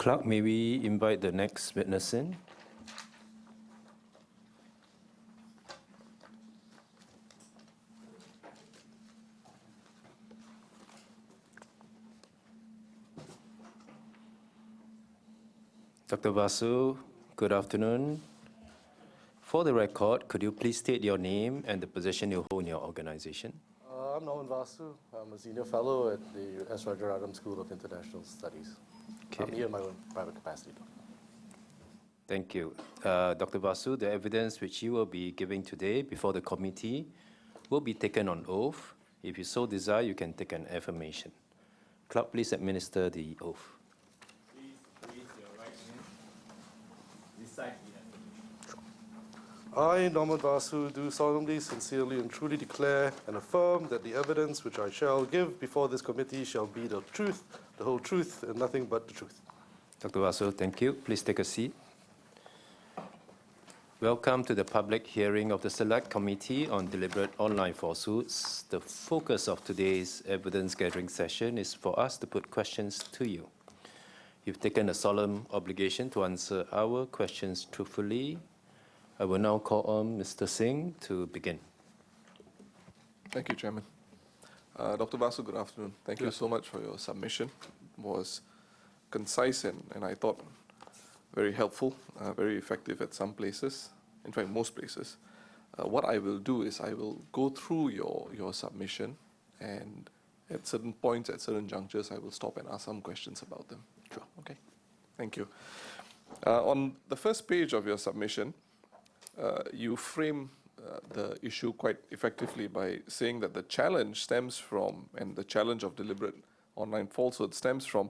Clerk, may we invite the next witness in? Dr. Vasu, good afternoon. For the record, could you please state your name and the position you hold in your organization? I'm Norman Vasu. I'm a senior fellow at the S. Rajaratnam School of International Studies. Okay. I'm here in my own private capacity. Thank you. Dr. Vasu, the evidence which you will be giving today before the committee will be taken on oath. If you so desire, you can take an affirmation. Clerk, please administer the oath. Please raise your right hand. Recite the affirmation. I, Norman Vasu, do solemnly, sincerely, and truly declare and affirm that the evidence which I shall give before this committee shall be the truth, the whole truth, and nothing but the truth. Dr. Vasu, thank you. Please take a seat. Welcome to the public hearing of the Select Committee on Deliberate Online Falsehoods. The focus of today's evidence gathering session is for us to put questions to you. You've taken a solemn obligation to answer our questions truthfully. I will now call on Mr. Singh to begin. Thank you, Chairman. Dr. Vasu, good afternoon. Thank you so much for your submission. It was concise and I thought very helpful, very effective at some places, in fact, most places. What I will do is I will go through your submission, and at certain points, at certain junctures, I will stop and ask some questions about them. Sure. Okay. Thank you. On the first page of your submission, you frame the issue quite effectively by saying that the challenge stems from, and the challenge of deliberate online falsehood stems from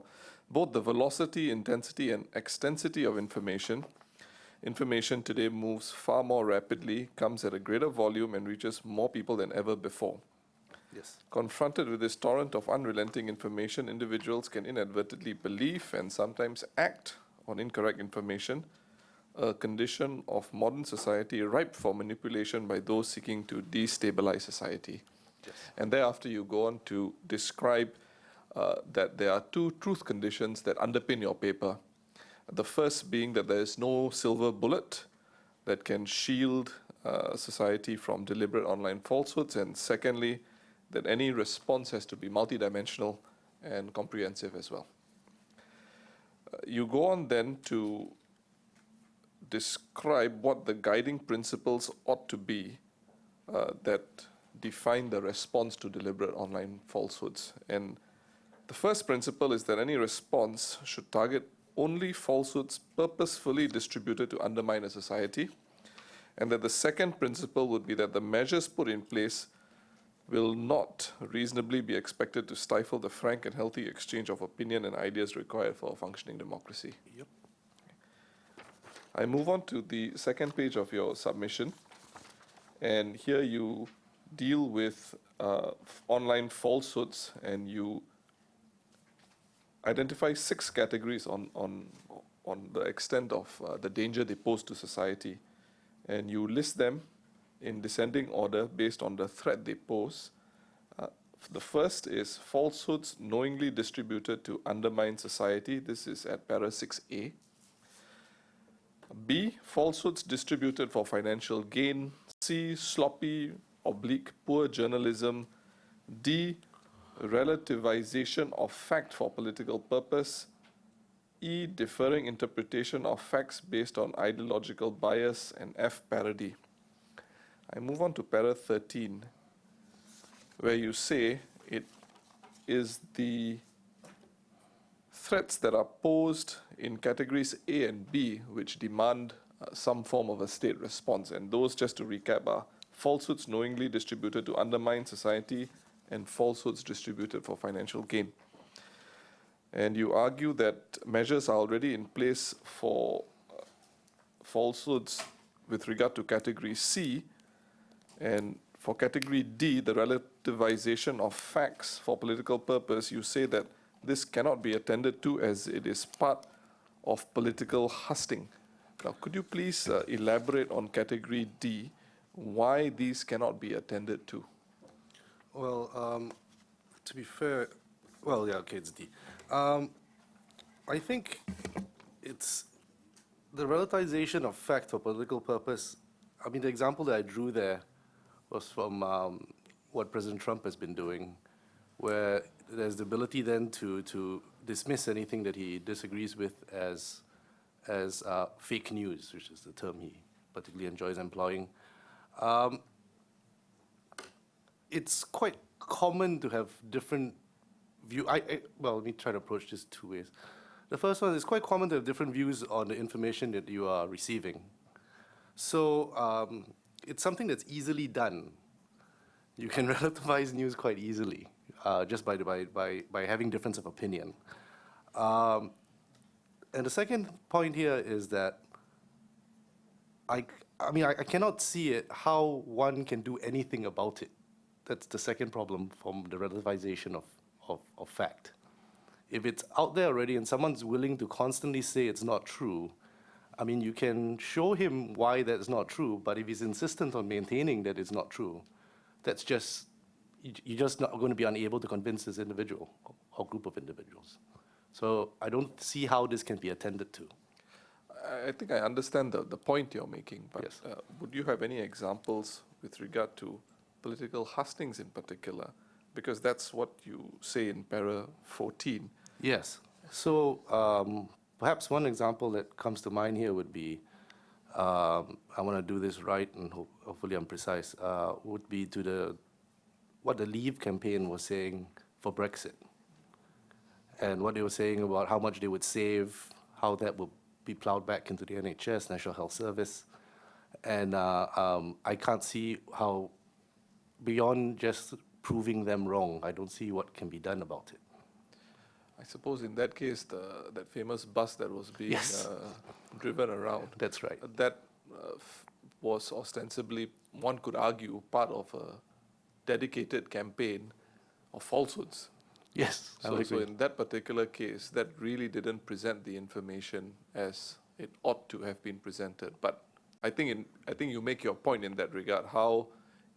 both the velocity, intensity, and extensity of information. Information today moves far more rapidly, comes at a greater volume, and reaches more people than ever before. Yes. Confronted with this torrent of unrelenting information, individuals can inadvertently believe and sometimes act on incorrect information, a condition of modern society ripe for manipulation by those seeking to destabilize society. Yes. And thereafter you go on to describe that there are two truth conditions that underpin your paper. The first being that there is no silver bullet that can shield society from deliberate online falsehoods, and secondly, that any response has to be multidimensional and comprehensive as well. You go on then to describe what the guiding principles ought to be that define the response to deliberate online falsehoods. And the first principle is that any response should target only falsehoods purposefully distributed to undermine a society, and that the second principle would be that the measures put in place will not reasonably be expected to stifle the frank and healthy exchange of opinion and ideas required for a functioning democracy. Yep. I move on to the second page of your submission, and here you deal with online falsehoods, and you identify 6 categories on the extent of the danger they pose to society, and you list them in descending order based on the threat they pose. The first is falsehoods knowingly distributed to undermine society. This is at para 6A. B, falsehoods distributed for financial gain. C, sloppy, poor journalism. D, relativization of fact for political purpose. E, differing interpretation of facts based on ideological bias. And F, parody. I move on to para 13, where you say it is the threats that are posed in categories A and B which demand some form of a state response. And those, just to recap, are falsehoods knowingly distributed to undermine society and falsehoods distributed for financial gain. And you argue that measures are already in place for falsehoods with regard to category C, and for category D, the relativization of facts for political purpose, you say that this cannot be attended to as it is part of political husting. Now, could you please elaborate on category D, why these cannot be attended to? Well, to be fair, well, yeah, okay, it's D. I think it's the relativization of fact for political purpose. I mean, the example that I drew there was from what President Trump has been doing, where there's the ability then to dismiss anything that he disagrees with as fake news, which is the term he particularly enjoys employing. It's quite common to have different well, let me try to approach this two ways. The first one is quite common to have different views on the information that you are receiving. So it's something that's easily done. You can relativize news quite easily just by having difference of opinion. And the second point here is that I cannot see it how one can do anything about it. That's the second problem from the relativization of fact. If it's out there already and someone's willing to constantly say it's not true, I mean, you can show him why that's not true, but if he's insistent on maintaining that it's not true, that's just, you're just not going to be unable to convince this individual or group of individuals. So I don't see how this can be attended to. I think I understand the point you're making, but Yes. Would you have any examples with regard to political hustings in particular? Because that's what you say in para 14. Yes. So perhaps one example that comes to mind here would be, I want to do this right and hopefully I'm precise, would be to what the Leave campaign was saying for Brexit. And what they were saying about how much they would save, how that would be plowed back into the NHS, National Health Service. And I can't see how, beyond just proving them wrong, I don't see what can be done about it. I suppose in that case, that famous bus that was being Yes. driven around, That's right. that was ostensibly, one could argue, part of a dedicated campaign of falsehoods. Yes, I would So agree. in that particular case, that really didn't present the information as it ought to have been presented. But I think you make your point in that regard, how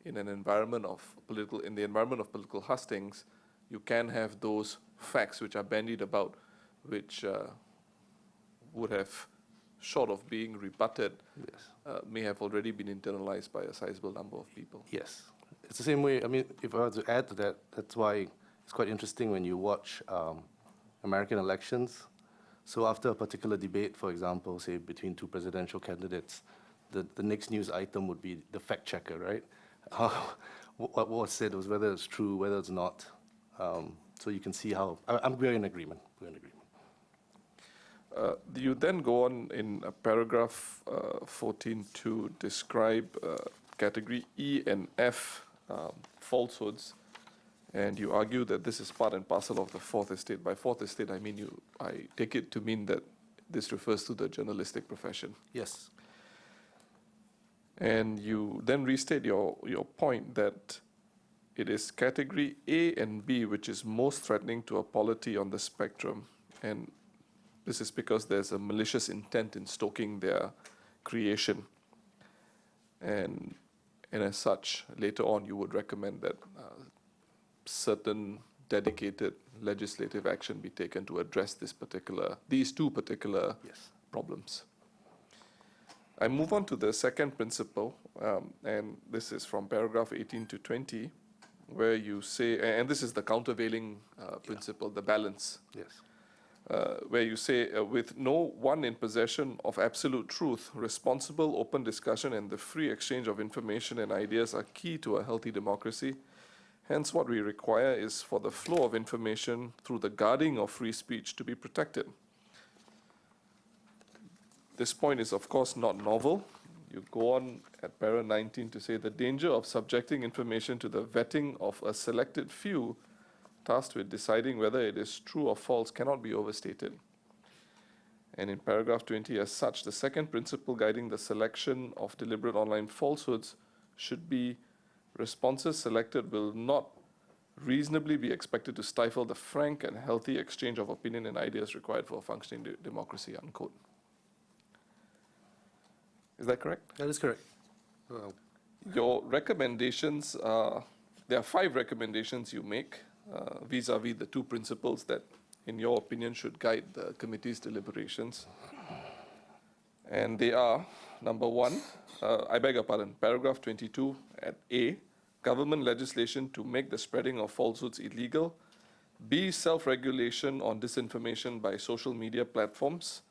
in the environment of political hustings, you can have those facts which are bandied about, which would have, short of being rebutted, Yes. may have already been internalized by a sizable number of people. Yes. It's the same way, I mean, if I were to add to that, that's why it's quite interesting when you watch American elections. So after a particular debate, for example, say between two presidential candidates, the next news item would be the fact checker, right? What was said was whether it's true, whether it's not. So you can see how, we're in agreement, You then go on in paragraph 14 to describe category E and F falsehoods, and you argue that this is part and parcel of the fourth estate. By fourth estate, I mean I take it to mean that this refers to the journalistic profession. Yes. And you then restate your point that it is category A and B which is most threatening to a polity on the spectrum. And this is because there's a malicious intent in stoking their creation. And as such, later on you would recommend that certain dedicated legislative action be taken to address these two particular Yes. problems. I move on to the second principle, and this is from paragraph 18 to 20, where you say, and this is the countervailing principle, the balance, Yes. where you say, with no one in possession of absolute truth, responsible open discussion and the free exchange of information and ideas are key to a healthy democracy. Hence, what we require is for the flow of information through the guarding of free speech to be protected. This point is, of course, not novel. You go on at para 19 to say the danger of subjecting information to the vetting of a selected few tasked with deciding whether it is true or false cannot be overstated. And in paragraph 20, as such, the second principle guiding the selection of deliberate online falsehoods should be responses selected will not reasonably be expected to stifle the frank and healthy exchange of opinion and ideas required for a functioning democracy, unquote. Is that correct? That is correct. Your recommendations there are 5 recommendations you make vis-a-vis the 2 principles that in your opinion, should guide the committee's deliberations. And they are, number one, I beg your pardon, paragraph 22 at A, government legislation to make the spreading of falsehoods illegal. B, self-regulation on disinformation by social media platforms.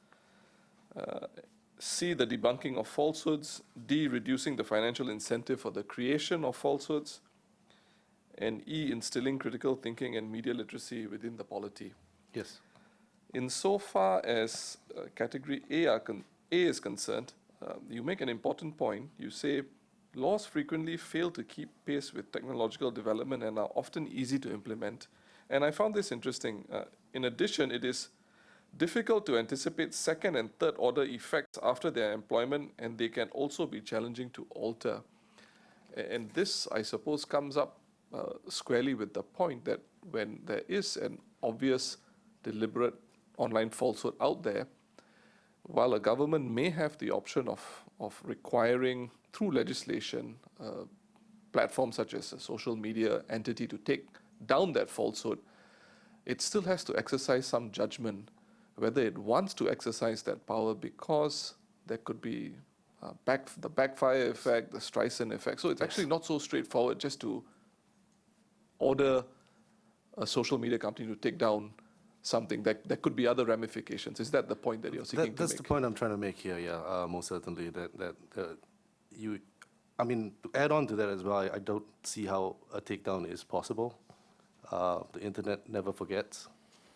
C, the debunking of falsehoods. D, reducing the financial incentive for the creation of falsehoods. And E, instilling critical thinking and media literacy within the polity. Yes. Insofar as category A is concerned, you make an important point. You say laws frequently fail to keep pace with technological development and are often easy to implement. And I found this interesting. In addition, it is difficult to anticipate second and third order effects after their employment, and they can also be challenging to alter. And this, I suppose, comes up squarely with the point that when there is an obvious, deliberate online falsehood out there, while a government may have the option of requiring, through legislation, platforms such as a social media entity to take down that falsehood, it still has to exercise some judgment whether it wants to exercise that power, because there could be the backfire effect, the Streisand effect. So it's actually not so straightforward just to order a social media company to take down something. There could be other ramifications. Is that the point that you're seeking to make? That's the point I'm trying to make here, yeah, most certainly. I mean, to add on to that as well, I don't see how a takedown is possible. The internet never forgets,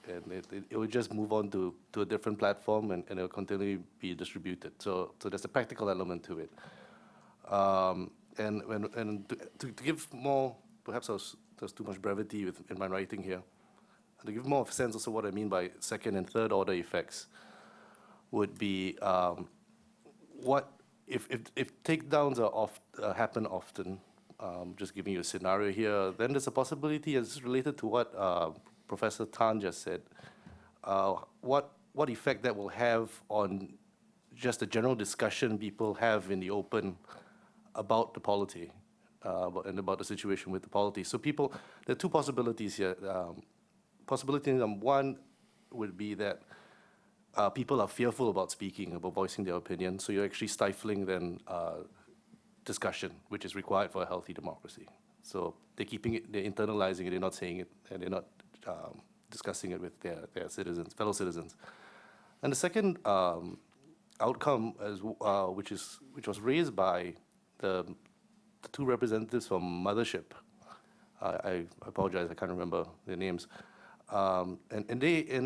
and it will just move on to a different platform, and it will continually be distributed. So there's a practical element to it. And to give more, perhaps there's too much brevity in my writing here. To give more of a sense also what I mean by second and third order effects would be what if takedowns happen often. Just giving you a scenario here, then there's a possibility, as related to what Professor Tan just said, what effect that will have on just the general discussion people have in the open about the polity and about the situation with the polity. So there are two possibilities here. Possibility number one would be that people are fearful about speaking, about voicing their opinion, so you're actually stifling then discussion, which is required for a healthy democracy. So they're internalizing it, they're not saying it, and they're not discussing it with their citizens, fellow citizens. And the second outcome, which was raised by the two representatives from Mothership. I apologize, I can't remember their names. And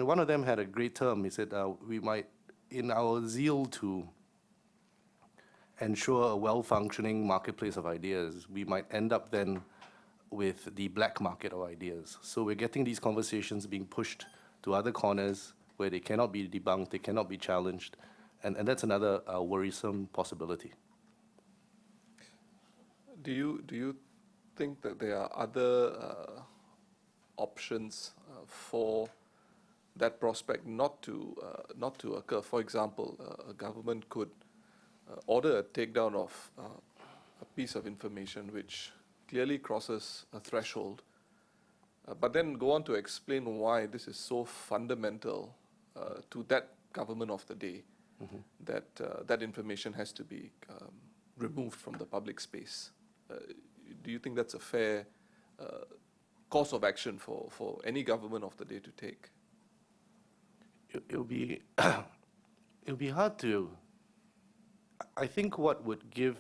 one of them had a great term. He said, we might, in our zeal to ensure a well-functioning marketplace of ideas, we might end up then with the black market of ideas. So we're getting these conversations being pushed to other corners where they cannot be debunked, they cannot be challenged, and that's another worrisome possibility. Do you think that there are other options for that prospect not to occur? For example, a government could order a takedown of a piece of information which clearly crosses a threshold, but then go on to explain why this is so fundamental to that government of the day, that that information has to be removed from the public space. Do you think that's a fair course of action for any government of the day to take? It'll be hard to. I think what would give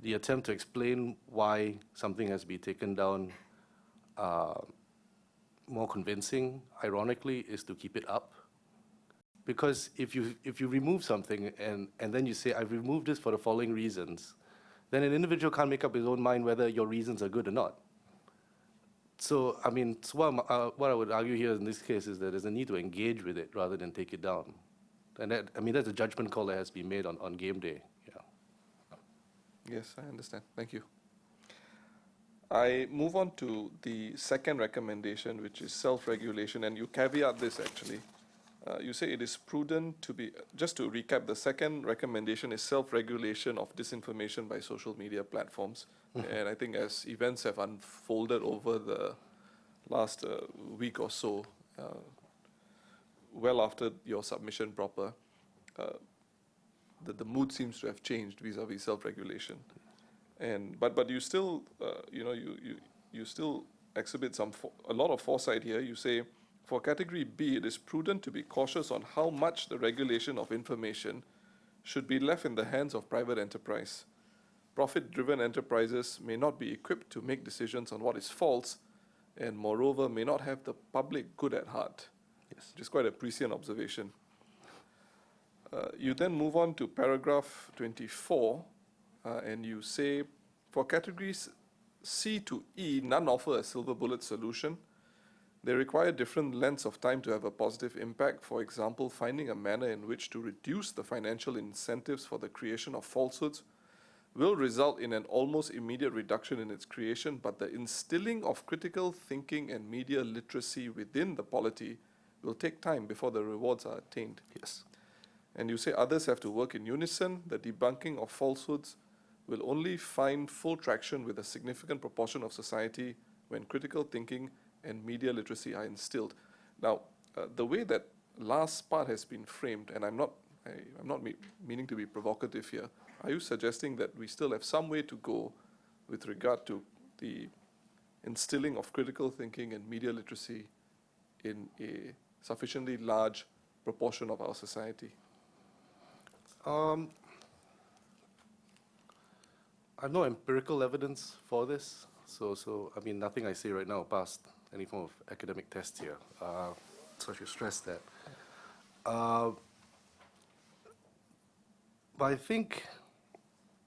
the attempt to explain why something has been taken down more convincing, ironically, is to keep it up. Because if you remove something and then you say, I've removed this for the following reasons, then an individual can't make up his own mind whether your reasons are good or not. So, I mean, what I would argue here in this case is that there's a need to engage with it rather than take it down. And that, I mean, that's a judgment call that has been made on game day. Yeah. Yes, I understand. Thank you. I move on to the second recommendation, which is self-regulation, and you caveat this actually. You say it is prudent to be, just to recap, the second recommendation is self-regulation of disinformation by social media platforms. And I think as events have unfolded over the last week or so, well after your submission proper, the mood seems to have changed vis-a-vis self-regulation. But you still, you still exhibit a lot of foresight here. You say, for category B, it is prudent to be cautious on how much the regulation of information should be left in the hands of private enterprise. Profit-driven enterprises may not be equipped to make decisions on what is false, and moreover may not have the public good at heart. Yes. Which is quite a prescient observation. You then move on to paragraph 24, and you say, for categories C to E, none offer a silver bullet solution. They require different lengths of time to have a positive impact. For example, finding a manner in which to reduce the financial incentives for the creation of falsehoods will result in an almost immediate reduction in its creation, but the instilling of critical thinking and media literacy within the polity will take time before the rewards are attained. Yes. And you say others have to work in unison. The debunking of falsehoods will only find full traction with a significant proportion of society when critical thinking and media literacy are instilled. Now, the way that last part has been framed, and I'm not meaning to be provocative here, are you suggesting that we still have some way to go with regard to the instilling of critical thinking and media literacy in a sufficiently large proportion of our society? I have no empirical evidence for this, so I mean, nothing I say right now passed any form of academic test here. So I should stress that. But I think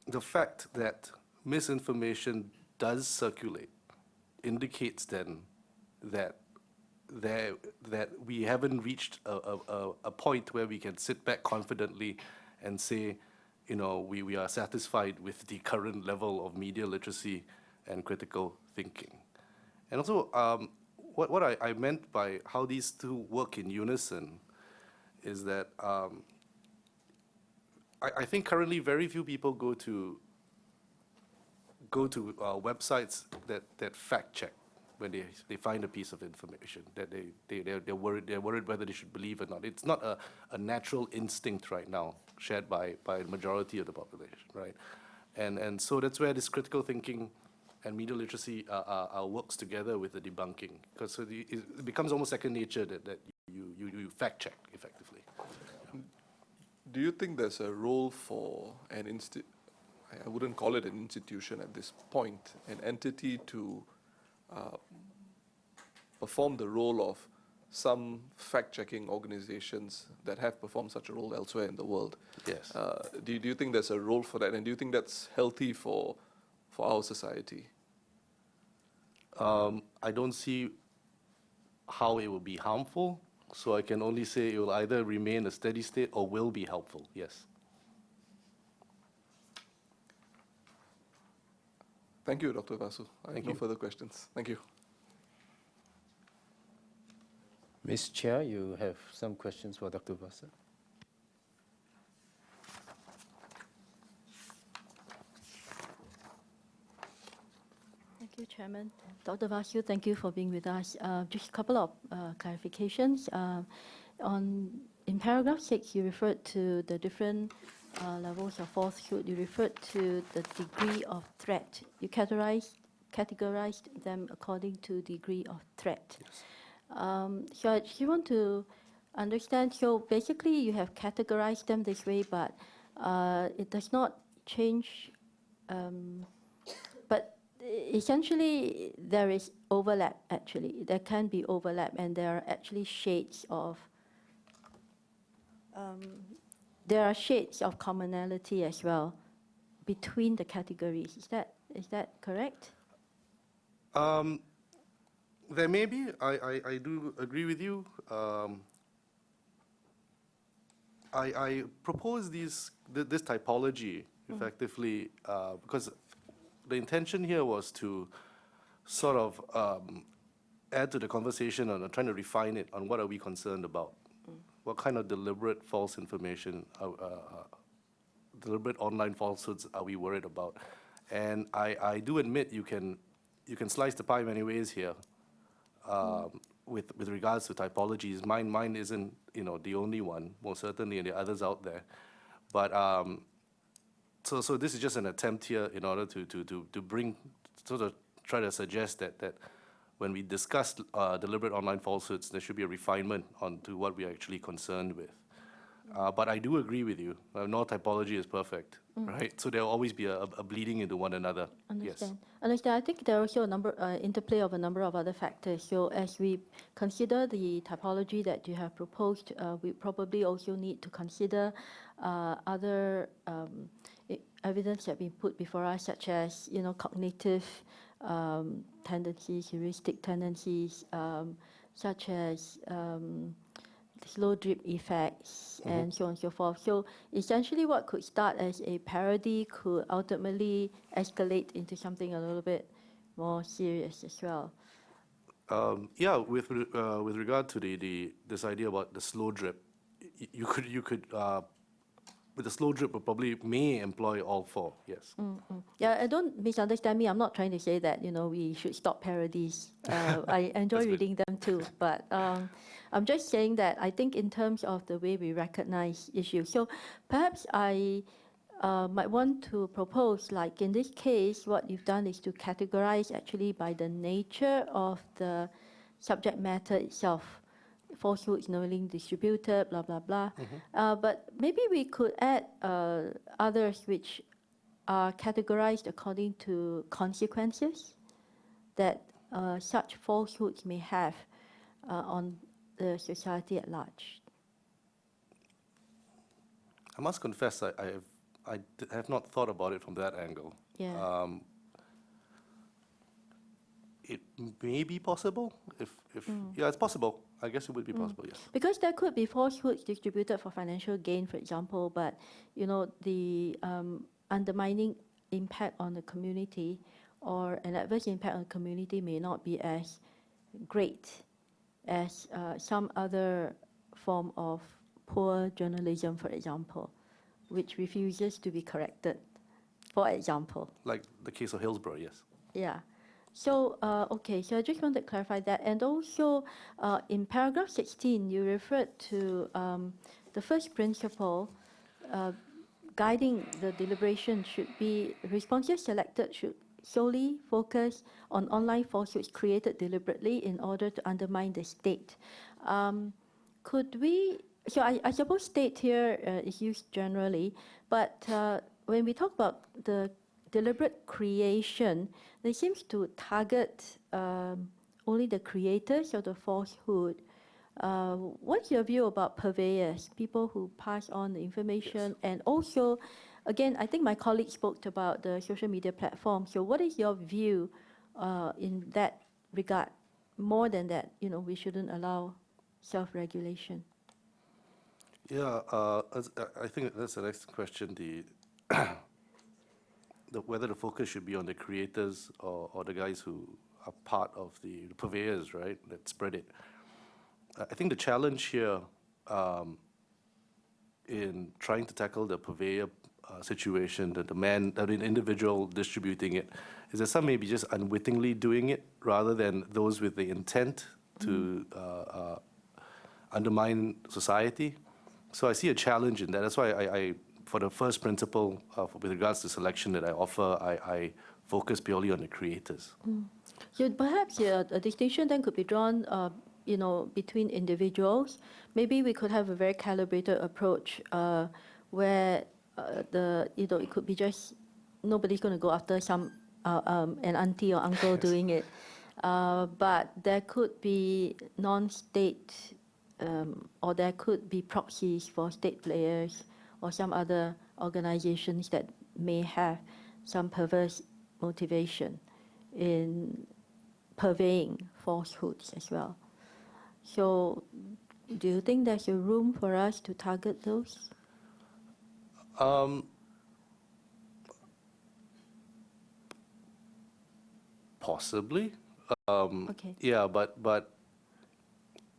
the fact that misinformation does circulate indicates then that we haven't reached a point where we can sit back confidently and say, you know, we are satisfied with the current level of media literacy and critical thinking. And also, what I meant by how these two work in unison is that I think currently very few people go to websites that fact check when they find a piece of information that they're worried whether they should believe or not. It's not a natural instinct right now shared by the majority of the population, right? And so that's where this critical thinking and media literacy works together with the debunking, because so it becomes almost second nature that you fact check effectively. Do you think there's a role for an I wouldn't call it an institution at this point, an entity to perform the role of some fact-checking organizations that have performed such a role elsewhere in the world? Yes. Do you think there's a role for that, and do you think that's healthy for our society? I don't see how it will be harmful, so I can only say it will either remain a steady state or will be helpful, yes. Thank you, Dr. Vasu. I have no further questions. Thank you. Ms. Chair, you have some questions for Dr. Vasu? Thank you, Chairman. Dr. Vasu, thank you for being with us. Just a couple of clarifications. In paragraph 6, you referred to the different levels of falsehood. You referred to the degree of threat. You categorized them according to degree of threat. Yes. So I just want to understand, so basically you have categorized them this way, but it does not change, but essentially there is overlap actually. There can be overlap, and there are actually shades of, there are shades of commonality as well between the categories. Is that correct? There may be. I do agree with you. I propose this typology effectively because the intention here was to sort of add to the conversation and trying to refine it on what are we concerned about. What kind of deliberate false information, deliberate online falsehoods are we worried about? And I do admit you can slice the pie many ways here. with regards to typologies, mine isn't the only one, most certainly, and there are others out there. But so this is just an attempt here in order to bring sort of try to suggest that when we discuss deliberate online falsehoods, there should be a refinement onto what we are actually concerned with. But I do agree with you. No typology is perfect, right? So there will always be a bleeding into one another. Understand. Understand. I think there are also a number interplay of a number of other factors. So as we consider the typology that you have proposed, we probably also need to consider other evidence that have been put before us, such as cognitive tendencies, heuristic tendencies, such as slow drip effects, and so on and so forth. So essentially what could start as a parody could ultimately escalate into something a little bit more serious as well. Yeah, with regard to this idea about the slow drip, you could with the slow drip, we probably may employ all four. Yes. Yeah, don't misunderstand me. I'm not trying to say that we should stop parodies. I enjoy reading them too, but I'm just saying that I think in terms of the way we recognize issues. So perhaps I might want to propose, like in this case, what you've done is to categorize actually by the nature of the subject matter itself. Falsehoods knowingly distributed, blah, blah, blah. But maybe we could add others which are categorized according to consequences that such falsehoods may have on the society at large. I must confess, I have not thought about it from that angle. Yeah. It may be possible. Yeah, it's possible. I guess it would be possible, yes. Because there could be falsehoods distributed for financial gain, for example, but the undermining impact on the community or an adverse impact on the community may not be as great as some other form of poor journalism, for example, which refuses to be corrected, for example. Like the case of Hillsborough, yes. Yeah. So, okay, so I just want to clarify that. And also, in paragraph 16, you referred to the first principle guiding the deliberation should be responses selected should solely focus on online falsehoods created deliberately in order to undermine the state. Could we, so I suppose state here is used generally, but when we talk about the deliberate creation, they seems to target only the creators of the falsehood. What's your view about purveyors, people who pass on the information? Yes. And also, again, I think my colleague spoke about the social media platform. So what is your view in that regard? More than that, we shouldn't allow self-regulation. Yeah, I think that's the next question. Whether the focus should be on the creators or the guys who are part of the purveyors, right, that spread it. I think the challenge here in trying to tackle the purveyor situation, the individual distributing it, is that some may be just unwittingly doing it rather than those with the intent to undermine society. So I see a challenge in that. That's why I for the first principle with regards to selection that I offer, I focus purely on the creators. So perhaps a distinction then could be drawn, between individuals. Maybe we could have a very calibrated approach where it could be just nobody's going to go after some an auntie or uncle doing it, but there could be non-state or there could be proxies for state players or some other organizations that may have some perverse motivation in purveying falsehoods as well. So do you think there's a room for us to target those? Possibly. Okay. Yeah, but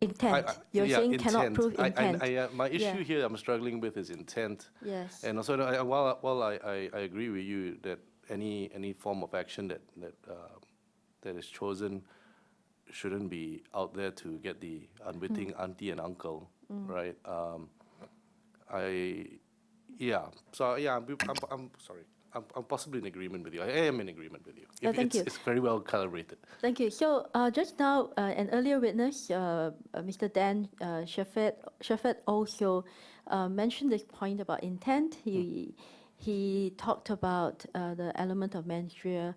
Intent. You're saying intent. cannot prove intent. My issue here I'm struggling with is intent. Yes. And also, while I agree with you that any form of action that is chosen shouldn't be out there to get the unwitting auntie and uncle, right? I'm sorry. I'm possibly in agreement with you. I am in agreement with you. Yeah, thank you. It's very well calibrated. Thank you. So just now, an earlier witness, Mr. Dan Sheffet also mentioned this point about intent. He talked about the element of mens rea.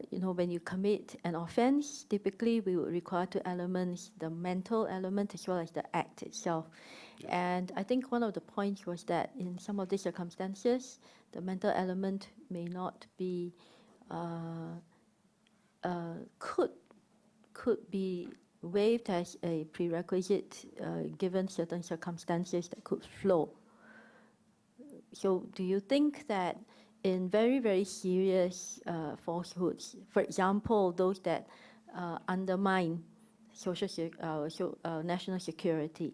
When you commit an offense, typically we would require two elements, the mental element as well as the act itself. Yes. And I think one of the points was that in some of these circumstances, the mental element may not be, could be waived as a prerequisite given certain circumstances that could flow. So do you think that in very, very serious falsehoods, for example, those that undermine national security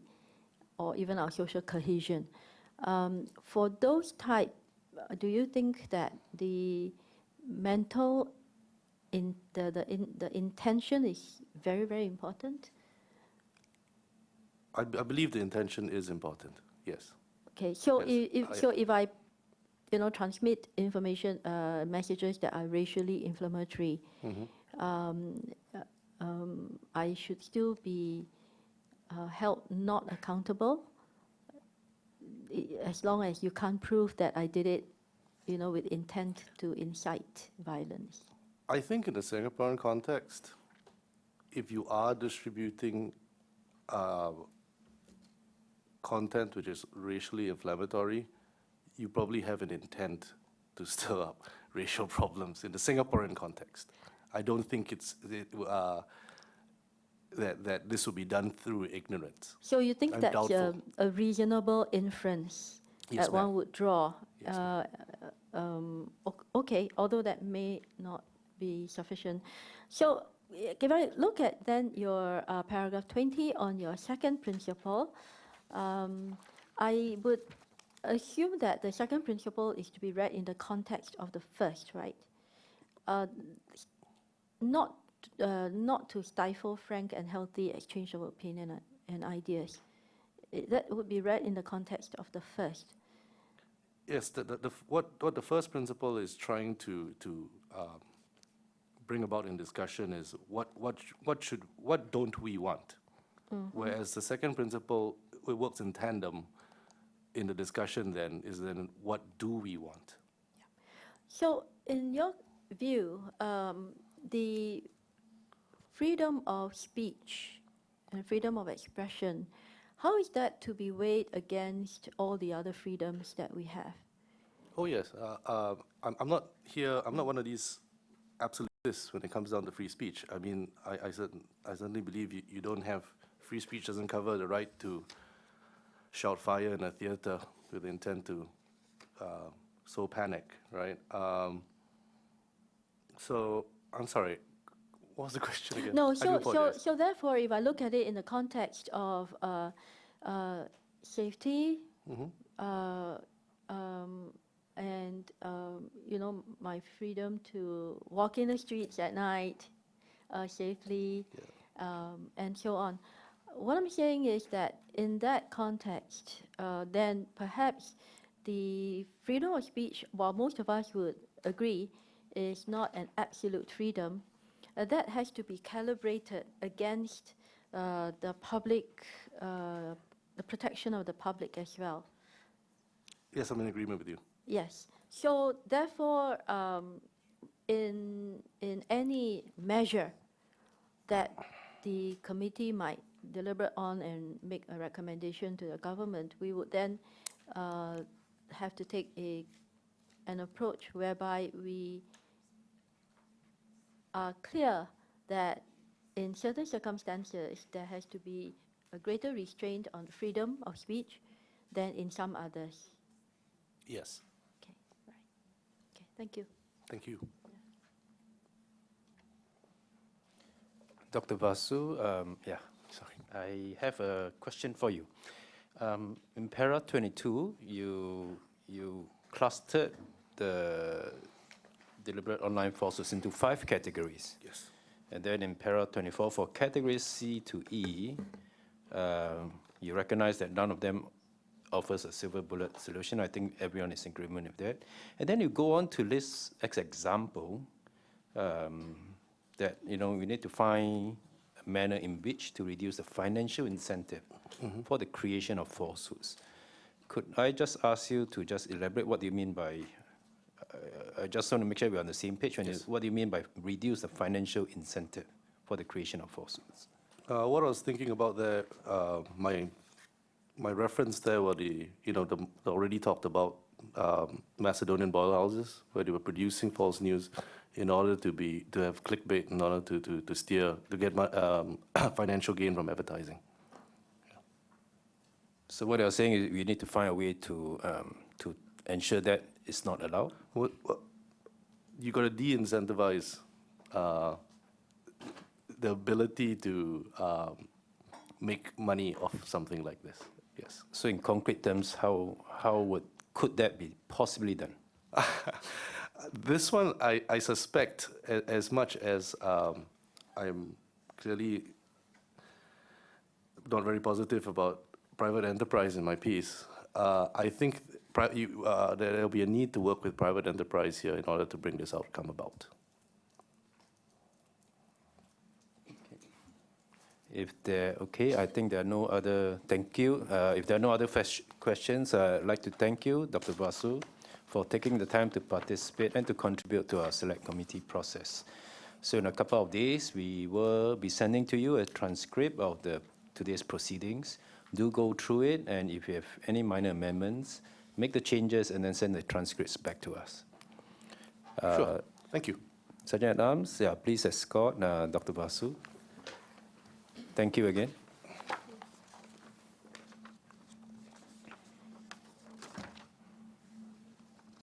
or even our social cohesion, for those type, do you think that the mental, the intention is very, very important? I believe the intention is important, yes. Okay, so Yes, if I transmit information, messages that are racially inflammatory, I should still be held not accountable as long as you can't prove that I did it, with intent to incite violence. I think in the Singaporean context, if you are distributing content which is racially inflammatory, you probably have an intent to stir up racial problems in the Singaporean context. I don't think that this will be done through ignorance. So you think I'm that's doubtful. a reasonable inference Yes, that one ma'am. would draw? Yes, Okay, although that may not be sufficient. So if I look at then your paragraph 20 on your second principle, I would assume that the second principle is to be read in the context of the first, right? Not to stifle frank and healthy exchange of opinion and ideas. That would be read in the context of the first. Yes, what the first principle is trying to bring about in discussion is what don't we want? Whereas the second principle, it works in tandem in the discussion then what do we want? So in your view, the freedom of speech and freedom of expression, how is that to be weighed against all the other freedoms that we have? Oh yes, I'm not one of these absolutists when it comes down to free speech. I mean, I certainly believe you don't have, free speech doesn't cover the right to shout fire in a theater with the intent to sow panic, right? So, I'm sorry, what was the question again? No, I do apologize. so therefore, if I look at it in the context of safety, and my freedom to walk in the streets at night safely, and so on. What I'm saying is that in that context, then perhaps the freedom of speech, while most of us would agree, is not an absolute freedom. That has to be calibrated against the public, the protection of the public as well. Yes, I'm in agreement with you. Yes. So therefore, in any measure that the committee might deliberate on and make a recommendation to the government, we would then have to take an approach whereby we are clear that in certain circumstances there has to be a greater restraint on freedom of speech than in some others. Yes, Okay, right. Okay, thank you. thank you. Dr. Vasu, I have a question for you. In para 22, you clustered the deliberate online falsehoods into 5 categories. Yes. And then in para 24, for categories C to E, you recognize that none of them offers a silver bullet solution. I think everyone is in agreement with that. And then you go on to list as example that we need to find a manner in which to reduce the financial incentive for the creation of falsehoods. Could I just ask you to just elaborate what do you mean by? I just want to make sure we're on the same page. What do you mean by reduce the financial incentive for the creation of falsehoods? What I was thinking about there, my reference there were the already talked about Macedonian boil houses, where they were producing false news in order to have clickbait, in order to get financial gain from advertising. So what you're saying is we need to find a way to ensure that it's not allowed? You got to de-incentivize the ability to make money off something like this. Yes. So in concrete terms, how could that be possibly done? This one, I suspect, as much as I'm clearly not very positive about private enterprise in my piece, I think there will be a need to work with private enterprise here in order to bring this outcome about. I think there are no other, thank you. If there are no other questions, I'd like to thank you, Dr. Vasu, for taking the time to participate and to contribute to our select committee process. So in a couple of days, we will be sending to you a transcript of today's proceedings. Do go through it, and if you have any minor amendments, make the changes and then send the transcripts back to us. Sure. Thank you. Sergeant at Arms, please escort Dr. Vasu. Thank you again.